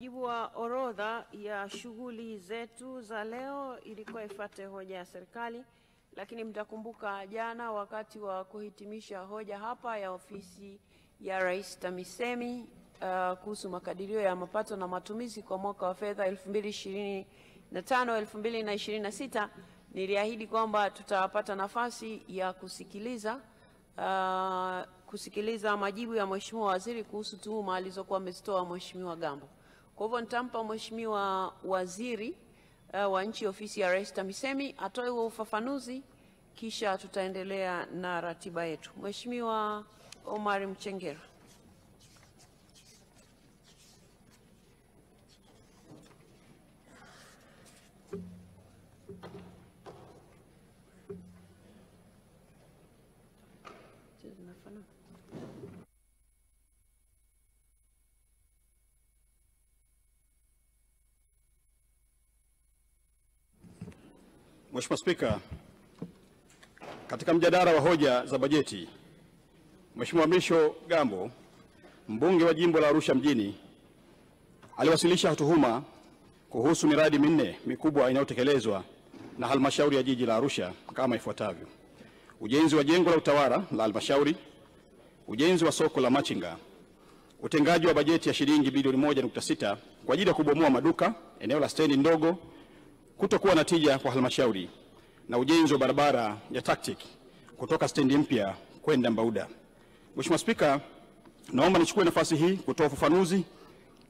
Jibu wa orodha ya shughuli zetu za leo ilikuwa ifuate hoja ya serikali, lakini mtakumbuka jana wakati wa kuhitimisha hoja hapa ya ofisi ya Rais TAMISEMI kuhusu makadirio ya mapato na matumizi kwa mwaka wa fedha 2025-2026, niliahidi kwamba tutapata nafasi ya kusikiliza majibu ya Mheshimiwa Waziri kuhusu tuhuma alizokuwa amezitoa Mheshimiwa Gambo. Kwa hivyo nitampa Mheshimiwa Waziri wa Nchi Ofisi ya Rais TAMISEMI atoe huo ufafanuzi, kisha tutaendelea na ratiba yetu. Mheshimiwa Omar Mchengera. Mheshimiwa Spika, katika mjadala wa hoja za bajeti, Mheshimiwa Mrisho Gambo, mbunge wa jimbo la Arusha mjini, aliwasilisha tuhuma kuhusu miradi minne mikubwa inayotekelezwa na halmashauri ya jiji la Arusha kama ifuatavyo: ujenzi wa jengo la utawala la halmashauri, ujenzi wa soko la machinga, utengaji wa bajeti ya shilingi bilioni 1.6 kwa ajili ya kubomoa maduka eneo la stendi ndogo, kutokuwa na tija kwa halmashauri, na ujenzi wa barabara ya tactic kutoka stendi mpya kwenda Mbauda. Mheshimiwa Spika, naomba nichukue nafasi hii kutoa ufafanuzi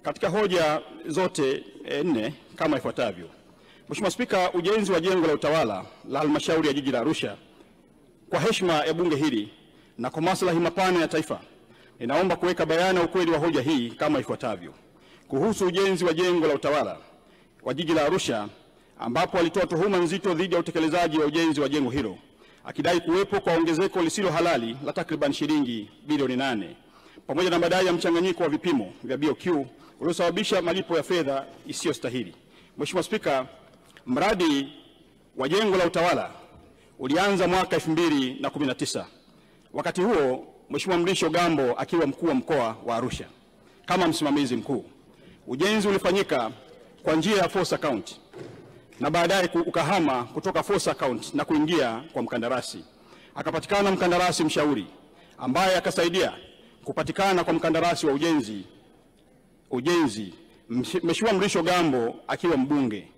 katika hoja zote nne kama ifuatavyo. Mheshimiwa Spika, ujenzi wa jengo la utawala la halmashauri ya jiji la Arusha, kwa heshima ya bunge hili na kwa maslahi mapana ya taifa, ninaomba kuweka bayana ukweli wa hoja hii kama ifuatavyo. Kuhusu ujenzi wa jengo la utawala wa jiji la Arusha, ambapo alitoa tuhuma nzito dhidi ya utekelezaji wa ujenzi wa jengo hilo, akidai kuwepo kwa ongezeko lisilo halali la takriban shilingi bilioni 8 pamoja na madai ya mchanganyiko wa vipimo vya BOQ uliosababisha malipo ya fedha isiyostahili. Mheshimiwa Spika, mradi wa jengo la utawala ulianza mwaka 2019. Wakati huo Mheshimiwa Mrisho Gambo akiwa mkuu wa mkoa wa Arusha kama msimamizi mkuu. Ujenzi ulifanyika kwa njia ya force account na baadaye ukahama kutoka force account na kuingia kwa mkandarasi. Akapatikana mkandarasi mshauri ambaye akasaidia kupatikana kwa mkandarasi wa ujenzi Mheshimiwa Mrisho Gambo akiwa mbunge.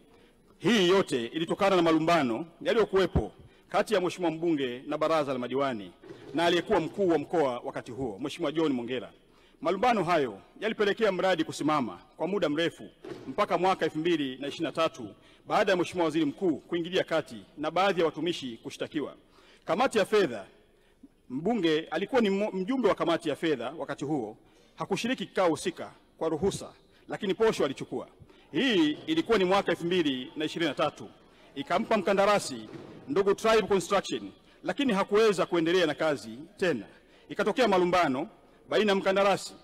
Hii yote ilitokana na malumbano yaliyokuwepo kati ya Mheshimiwa mbunge na baraza la madiwani na aliyekuwa mkuu wa mkoa wakati huo, Mheshimiwa John Mongera. Malumbano hayo yalipelekea mradi kusimama kwa muda mrefu mpaka mwaka 2023 baada ya Mheshimiwa Waziri Mkuu kuingilia kati na baadhi ya watumishi kushtakiwa. Kamati ya fedha, mbunge alikuwa ni mjumbe wa kamati ya fedha wakati huo, hakushiriki kikao husika kwa ruhusa, lakini posho alichukua. Hii ilikuwa ni mwaka 2023. Ikampa mkandarasi ndugu Tribe Construction, lakini hakuweza kuendelea na kazi tena. Ikatokea malumbano baina ya mkandarasi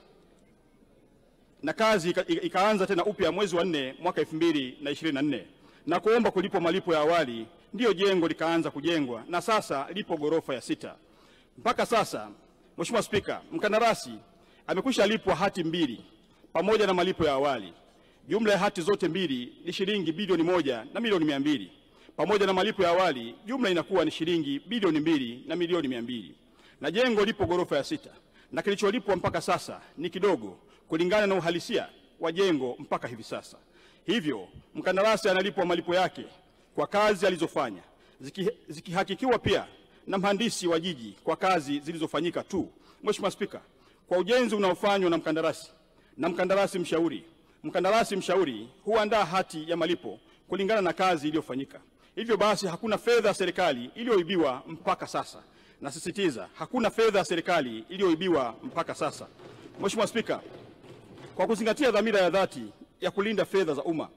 na kazi ikaanza tena upya mwezi wa 4 mwaka 2024 na kuomba kulipwa malipo ya awali. Ndiyo jengo likaanza kujengwa na sasa lipo ghorofa ya 6. Mpaka sasa, Mheshimiwa Spika, mkandarasi amekwisha lipwa hati 2 pamoja na malipo ya awali. Jumla ya hati zote 2 ni shilingi bilioni 1 na milioni 200. Pamoja na malipo ya awali, jumla inakuwa ni shilingi bilioni 2 na milioni 200. Na jengo lipo ghorofa ya 6. Na kilicholipwa mpaka sasa ni kidogo kulingana na uhalisia wa jengo mpaka hivi sasa. Hivyo mkandarasi analipwa malipo yake kwa kazi alizofanya, zikihakikiwa pia na mhandisi wa jiji kwa kazi zilizofanyika tu. Mheshimiwa Spika, kwa ujenzi unaofanywa na mkandarasi mshauri huandaa hati ya malipo kulingana na kazi iliyofanyika. Hivyo basi hakuna fedha ya serikali iliyoibiwa mpaka sasa. Nasisitiza, hakuna fedha ya serikali iliyoibiwa mpaka sasa. Mheshimiwa Spika, kwa kuzingatia dhamira ya dhati ya kulinda fedha za umma,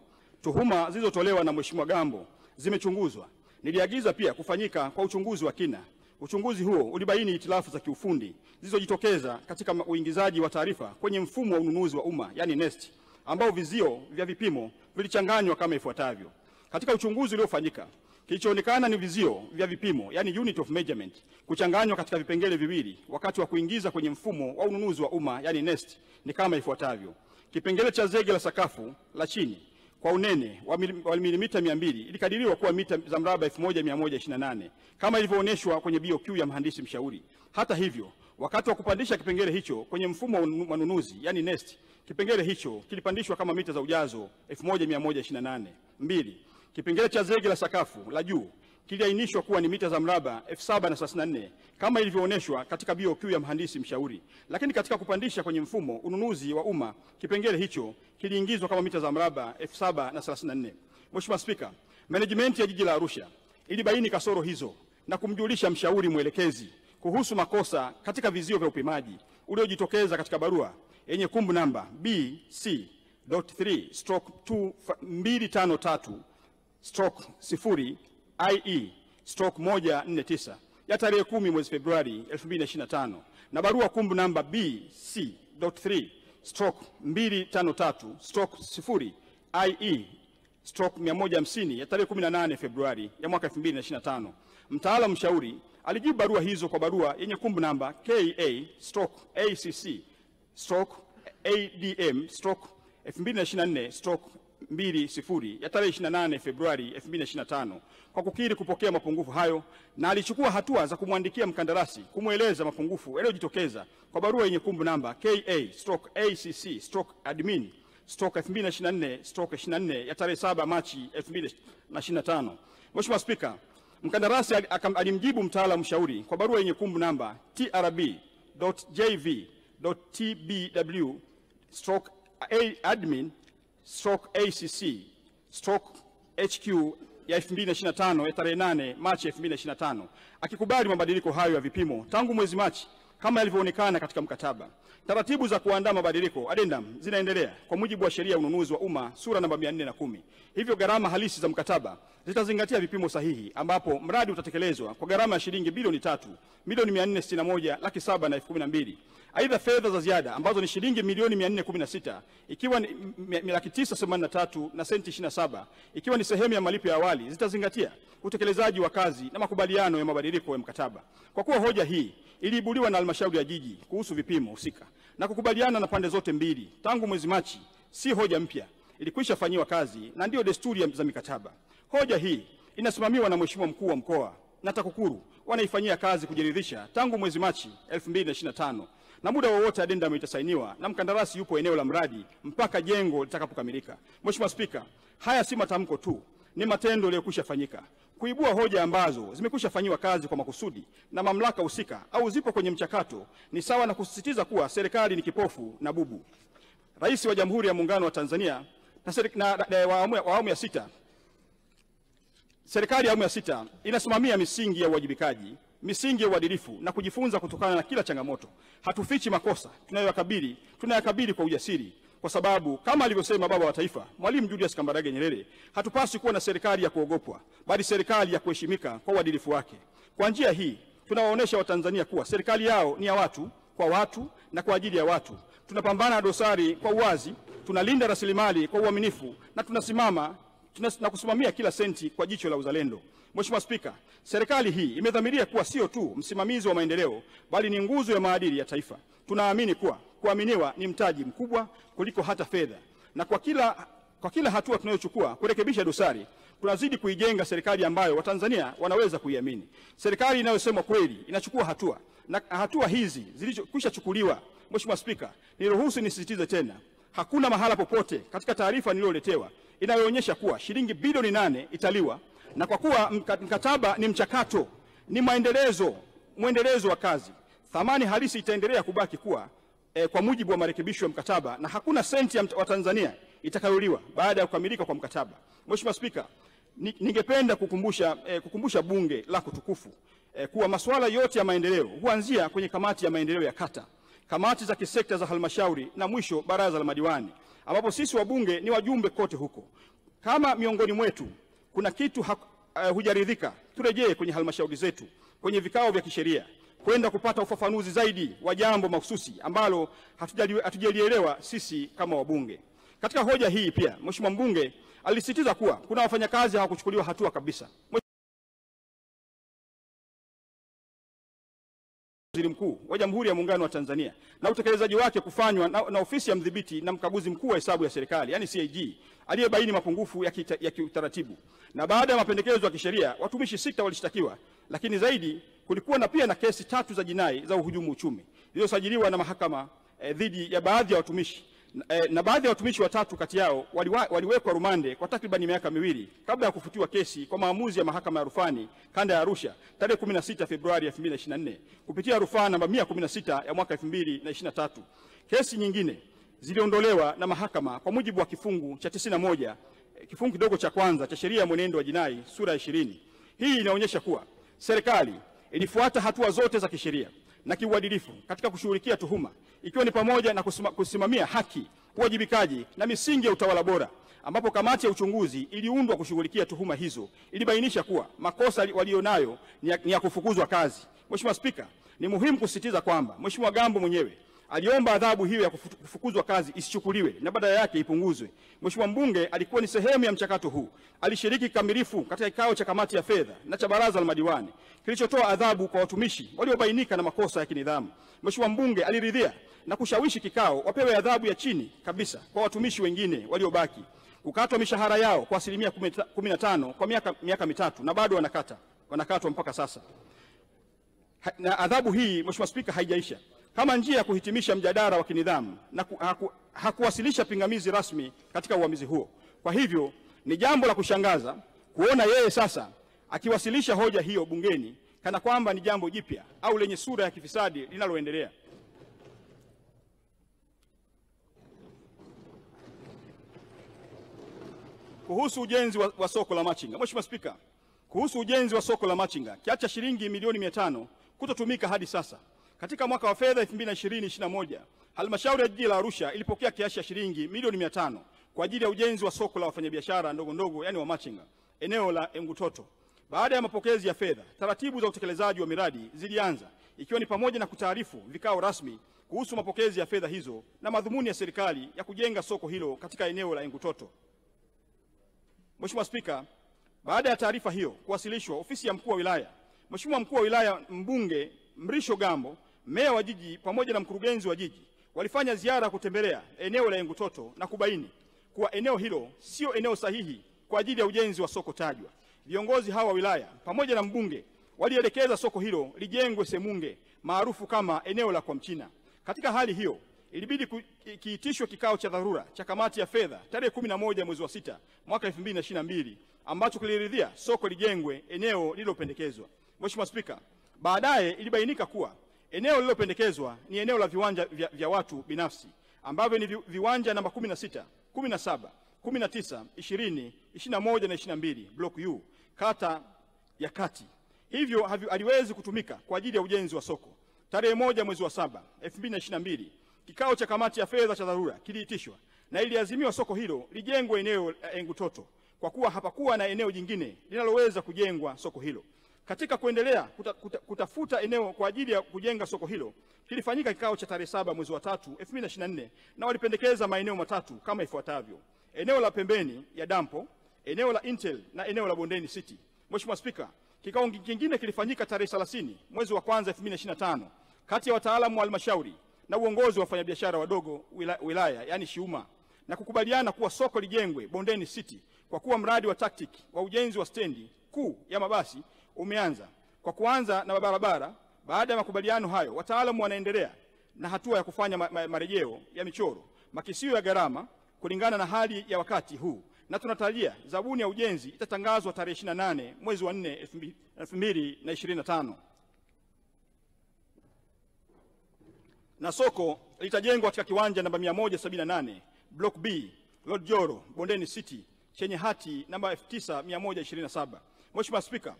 tuhuma zilizotolewa na Mheshimiwa Gambo zimechunguzwa. Niliagiza pia kufanyika kwa uchunguzi wa kina. Uchunguzi huo ulibaini hitilafu za kiufundi zilizojitokeza katika uingizaji wa taarifa kwenye mfumo wa ununuzi wa umma, yani NeST, ambao vizio vya vipimo vilichanganywa kama ifuatavyo. Katika uchunguzi uliofanyika, kilichoonekana ni vizio vya vipimo, yani unit of measurement, kuchanganywa katika vipengele viwili wakati wa kuingiza kwenye mfumo wa ununuzi wa umma, yani NeST, ni kama ifuatavyo. kipengele cha zege la sakafu la chini kwa unene wa milimita 200 ilikadiriwa kuwa mita za mraba 1128 kama ilivyoonyeshwa kwenye BOQ ya mhandisi mshauri. Hata hivyo, wakati wa kupandisha kipengele hicho kwenye mfumo wa manunuzi, yani NeST, kipengele hicho kilipandishwa kama mita za ujazo 1128. 2. Kipengele cha zege la sakafu la juu kiliainishwa kuwa ni mita za mraba 7034 kama ilivyoonyeshwa katika BOQ ya mhandisi mshauri. Lakini katika kupandisha kwenye mfumo ununuzi wa umma, kipengele hicho kiliingizwa kama mita za mraba 7034. Mheshimiwa Spika, management ya jiji la Arusha ilibaini kasoro hizo na kumjulisha mshauri mwelekezi kuhusu makosa katika vizio vya upimaji uliojitokeza katika barua yenye kumbu namba BC.3/253/0/IE/149 ya tarehe 10 mwezi Februari 2025 na barua kumbu namba BC.3/253/0/IE/150 ya tarehe 18 Februari ya mwaka 2025. Mtaalamu mshauri alijibu barua hizo kwa barua yenye kumbu namba KA/ACC/ADM/2024/20 ya tarehe 28 Februari 2025 kwa kukiri kupokea mapungufu hayo, na alichukua hatua za kumwandikia mkandarasi kumweleza mapungufu yaliyojitokeza kwa barua yenye kumbu namba KA/ACC/ADMIN/2024/24 ya tarehe 7 Machi 2025. Mheshimiwa Spika, mkandarasi alimjibu mtaalamu mshauri kwa barua yenye kumbu namba TRB.JV.TBW/admin/ACC/HQ ya 2025 ya tarehe 8 Machi 2025 akikubali mabadiliko hayo ya vipimo tangu mwezi Machi kama yalivyoonekana katika mkataba. Taratibu za kuandaa mabadiliko addendum zinaendelea kwa mujibu wa sheria ya ununuzi wa umma sura namba 410. Hivyo gharama halisi za mkataba zitazingatia vipimo sahihi, ambapo mradi utatekelezwa kwa gharama ya shilingi bilioni 3,461,712. Aidha, fedha za ziada ambazo ni shilingi milioni 416 ikiwa ni 983 na senti 27 ikiwa ni sehemu ya malipo ya awali zitazingatia utekelezaji wa kazi na makubaliano ya mabadiliko ya mkataba. Kwa kuwa hoja hii iliibuliwa na halmashauri ya jiji kuhusu vipimo husika na kukubaliana na pande zote mbili tangu mwezi Machi, si hoja mpya, ilikwisha fanyiwa kazi na ndio desturi za mikataba. Hoja hii inasimamiwa na Mheshimiwa Mkuu wa Mkoa na TAKUKURU wanaifanyia kazi kujiridhisha tangu mwezi Machi 2025, na muda wowote addendum itasainiwa na mkandarasi yupo eneo la mradi mpaka jengo litakapokamilika. Mheshimiwa Spika, haya si matamko tu, ni matendo yaliyokwisha fanyika. Kuibua hoja ambazo zimekwisha fanyiwa kazi kwa makusudi na mamlaka husika au zipo kwenye mchakato ni sawa na kusisitiza kuwa serikali ni kipofu na bubu. Rais wa Jamhuri ya Muungano wa Tanzania serikali ya awamu ya sita inasimamia misingi ya uwajibikaji, misingi ya uadilifu na kujifunza kutokana na kila changamoto. Hatufichi makosa tunayakabili kwa ujasiri, kwa sababu kama alivyosema baba wa taifa Mwalimu Julius Kambarage Nyerere, hatupaswi kuwa na serikali ya kuogopwa, bali serikali ya kuheshimika kwa uadilifu wake. Kwa njia hii tunawaonesha Watanzania kuwa serikali yao ni ya watu, kwa watu na kwa ajili ya watu. Tunapambana na dosari kwa uwazi, tunalinda rasilimali kwa uaminifu na tunasimama na kusimamia kila senti kwa jicho la uzalendo. Mheshimiwa Spika, serikali hii imedhamiria kuwa sio tu msimamizi wa maendeleo, bali ni nguzo ya maadili ya taifa. Tunaamini kuwa kuaminiwa ni mtaji mkubwa kuliko hata fedha, na kwa kila hatua tunayochukua kurekebisha dosari, tunazidi kuijenga serikali ambayo Watanzania wanaweza kuiamini. Serikali inayosema kweli inachukua hatua, na hatua hizi zilizokwisha chukuliwa. Mheshimiwa Spika, niruhusu nisisitize tena, hakuna mahala popote katika taarifa niliyoletewa inayoonyesha kuwa shilingi bilioni 8 italiwa, na kwa kuwa mkataba ni mchakato, ni mwendelezo wa kazi, thamani halisi itaendelea kubaki kuwa kwa mujibu wa marekebisho ya mkataba, na hakuna senti ya Watanzania itakayoliwa baada ya kukamilika kwa mkataba. Mheshimiwa Spika, ningependa kukumbusha bunge lako tukufu kuwa masuala yote ya maendeleo huanzia kwenye kamati ya maendeleo ya kata, kamati za kisekta za halmashauri na mwisho baraza la madiwani, ambapo sisi wabunge ni wajumbe kote huko. Kama miongoni mwetu kuna kitu hujaridhika, turejee kwenye halmashauri zetu kwenye vikao vya kisheria kwenda kupata ufafanuzi zaidi wa jambo mahususi ambalo hatujalielewa sisi kama wabunge. Katika hoja hii pia Mheshimiwa mbunge alisisitiza kuwa kuna wafanyakazi hawakuchukuliwa hatua kabisa. Waziri Mkuu wa Jamhuri ya Muungano wa Tanzania na utekelezaji wake kufanywa na ofisi ya mdhibiti na mkaguzi mkuu wa hesabu ya serikali yani CAG aliyebaini mapungufu ya kiutaratibu. Na baada ya mapendekezo ya kisheria watumishi 6 walishtakiwa, lakini zaidi kulikuwa pia na kesi 3 za jinai za uhujumu uchumi zilizosajiliwa na mahakama dhidi ya baadhi ya watumishi na baadhi ya watumishi watatu kati yao waliwekwa rumande kwa takriban miaka 2 kabla ya kufutiwa kesi kwa maamuzi ya mahakama ya rufani kanda ya Arusha tarehe 16 Februari 2024 kupitia rufaa namba 116 ya mwaka 2023. Kesi nyingine ziliondolewa na mahakama kwa mujibu wa kifungu cha 91 kifungu kidogo cha kwanza cha sheria ya mwenendo wa jinai sura ya 20. Hii inaonyesha kuwa serikali ilifuata hatua zote za kisheria na kiuadilifu katika kushughulikia tuhuma, ikiwa ni pamoja na kusimamia haki, uwajibikaji na misingi ya utawala bora, ambapo kamati ya uchunguzi iliundwa kushughulikia tuhuma hizo ilibainisha kuwa makosa walionayo ni ya kufukuzwa kazi. Mheshimiwa Spika, ni muhimu kusisitiza kwamba Mheshimiwa Gambo mwenyewe aliomba adhabu hiyo ya kufukuzwa kazi isichukuliwe na badala yake ipunguzwe. Mheshimiwa mbunge alikuwa ni sehemu ya mchakato huu. Alishiriki kikamilifu katika kikao cha kamati ya fedha na cha baraza la madiwani kilichotoa adhabu kwa watumishi waliobainika na makosa ya kinidhamu. Mheshimiwa mbunge aliridhia na kushawishi kikao wapewe adhabu ya chini kabisa kwa watumishi wengine waliobaki, kukatwa mishahara yao kwa 15% kwa miaka 3 na bado wanakatwa mpaka sasa. Na adhabu hii Mheshimiwa Spika haijaisha. Kama njia ya kuhitimisha mjadala wa kinidhamu na hakuwasilisha pingamizi rasmi katika uamuzi huo. Kwa hivyo ni jambo la kushangaza kuona yeye sasa akiwasilisha hoja hiyo bungeni kana kwamba ni jambo jipya au lenye sura ya kifisadi linaloendelea. Kuhusu ujenzi wa soko la machinga. Mheshimiwa Spika, kuhusu ujenzi wa soko la machinga, kiasi cha shilingi milioni 500 kutotumika hadi sasa. Katika mwaka wa fedha 2020-2021, halmashauri ya jiji la Arusha ilipokea kiasi cha shilingi milioni 500 kwa ajili ya ujenzi wa soko la wafanyabiashara ndogo ndogo yani wa machinga eneo la Engutoto. Baada ya mapokezi ya fedha, taratibu za utekelezaji wa miradi zilianza, ikiwa ni pamoja na kutaarifu vikao rasmi kuhusu mapokezi ya fedha hizo na madhumuni ya serikali ya kujenga soko hilo katika eneo la Engutoto. Mheshimiwa Spika, baada ya taarifa hiyo kuwasilishwa ofisi ya mkuu wa wilaya, Mheshimiwa mkuu wa wilaya mbunge Mrisho Gambo, meya wa jiji pamoja na mkurugenzi wa jiji walifanya ziara kutembelea eneo la Engutoto na kubaini kuwa eneo hilo sio eneo sahihi kwa ajili ya ujenzi wa soko tajwa. Viongozi hawa wa wilaya pamoja na mbunge walielekeza soko hilo lijengwe Semunge maarufu kama eneo la kwa Mchina. Katika hali hiyo ilibidi kiitishwe kikao cha dharura cha kamati ya fedha tarehe 11 mwezi wa 6 mwaka 2022 ambacho kiliridhia soko lijengwe eneo lililopendekezwa. Mheshimiwa Spika, baadaye ilibainika kuwa eneo lililopendekezwa ni eneo la viwanja vya watu binafsi ambavyo ni viwanja namba 16, 17, 19, 20, 21 na 22 block U kata ya Kati. Hivyo haliwezi kutumika kwa ajili ya ujenzi wa soko. Tarehe 1 mwezi wa 7 2022 kikao cha kamati ya fedha cha dharura kiliitishwa na iliazimiwa soko hilo lijengwe eneo Engutoto kwa kuwa hapakuwa na eneo jingine linaloweza kujengwa soko hilo. Katika kuendelea kutafuta eneo kwa ajili ya kujenga soko hilo, kilifanyika kikao cha tarehe 7 mwezi wa 3 2024 na walipendekeza maeneo matatu kama ifuatavyo: eneo la pembeni ya dampo, eneo la Intel na eneo la Bondeni City. Mheshimiwa Spika, kikao kingine kilifanyika tarehe 30 mwezi wa 1 2025 kati ya wataalamu wa halmashauri na uongozi wa wafanyabiashara wadogo wilaya yani Shiuma na kukubaliana kuwa soko lijengwe Bondeni City kwa kuwa mradi wa tactic wa ujenzi wa stendi kuu ya mabasi umeanza kwa kuanza na barabara. Baada ya makubaliano hayo, wataalamu wanaendelea na hatua ya kufanya marejeo ya michoro, makisio ya gharama kulingana na hali ya wakati huu, na tunatarajia zabuni ya ujenzi itatangazwa tarehe 28 mwezi wa 4 2025. Na soko litajengwa katika kiwanja namba 178 block B Lord Joro Bondeni City chenye hati namba 9127. Mheshimiwa Spika,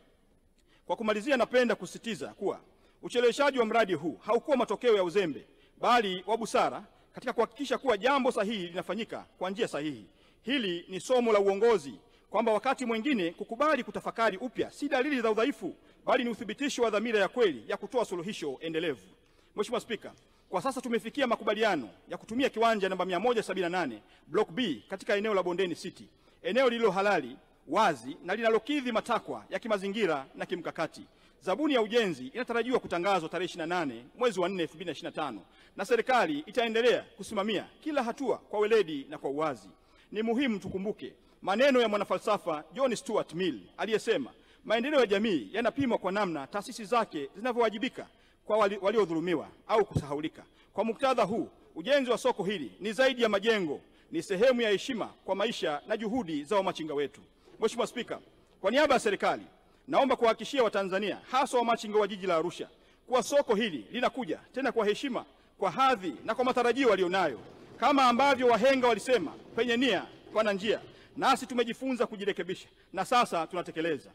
kwa kumalizia, napenda kusisitiza kuwa ucheleweshaji wa mradi huu haukuwa matokeo ya uzembe bali wa busara katika kuhakikisha kuwa jambo sahihi linafanyika kwa njia sahihi. Hili ni somo la uongozi kwamba wakati mwingine kukubali kutafakari upya si dalili za udhaifu bali ni uthibitisho wa dhamira ya kweli ya kutoa suluhisho endelevu. Mheshimiwa Spika, kwa sasa tumefikia makubaliano ya kutumia kiwanja namba 178 block B katika eneo la Bondeni City, eneo lililo halali, wazi na linalokidhi matakwa ya kimazingira na kimkakati. Zabuni ya ujenzi inatarajiwa kutangazwa tarehe 28 mwezi wa 4 2025, na serikali itaendelea kusimamia kila hatua kwa weledi na kwa uwazi. Ni muhimu tukumbuke maneno ya mwanafalsafa John Stuart Mill aliyesema, maendeleo ya jamii yanapimwa kwa namna taasisi zake zinavyowajibika kwa waliodhulumiwa au kusahaulika. Kwa muktadha huu, ujenzi wa soko hili ni zaidi ya majengo, ni sehemu ya heshima kwa maisha na juhudi za wamachinga wetu. Mheshimiwa Spika, kwa niaba ya serikali naomba kuhakikishia Watanzania, hasa wamachinga wa jiji la Arusha, kuwa soko hili linakuja tena kwa heshima, kwa hadhi na kwa matarajio walionayo. Kama ambavyo wahenga walisema, penye nia pana njia, nasi tumejifunza kujirekebisha na sasa tunatekeleza.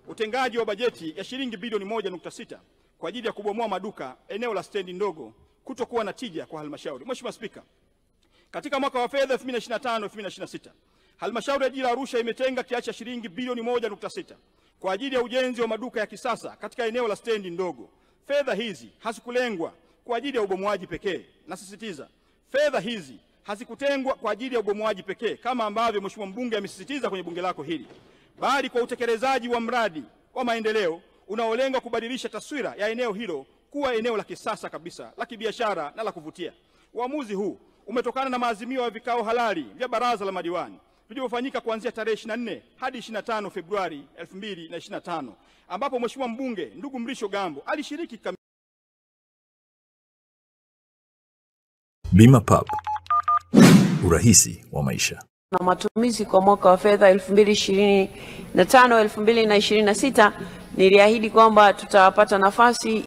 Utengaji wa bajeti ya shilingi bilioni 1.6 kwa ajili ya kubomoa maduka eneo la stendi ndogo kutokuwa na tija kwa halmashauri. Mheshimiwa Spika, katika mwaka wa fedha 2025/2026 halmashauri ya jiji la Arusha imetenga kiasi cha shilingi bilioni 1.6 kwa ajili ya ujenzi wa maduka ya kisasa katika eneo la stendi ndogo. Fedha hizi hazikulengwa kwa ajili ya ubomoaji pekee. Nasisitiza, fedha hizi hazikutengwa kwa ajili ya ubomoaji pekee kama ambavyo Mheshimiwa mbunge amesisitiza kwenye bunge lako hili, bali kwa utekelezaji wa mradi wa maendeleo unaolenga kubadilisha taswira ya eneo hilo kuwa eneo la kisasa kabisa, la kibiashara na la kuvutia. Uamuzi huu umetokana na maazimio ya vikao halali vya baraza la madiwani vilivyofanyika kuanzia tarehe 24 hadi 25 Februari 2025, ambapo Mheshimiwa mbunge ndugu Mrisho Gambo alishiriki. Bima Pub, urahisi wa maisha. Na matumizi kwa mwaka wa fedha 2025/2026, niliahidi kwamba tutapata nafasi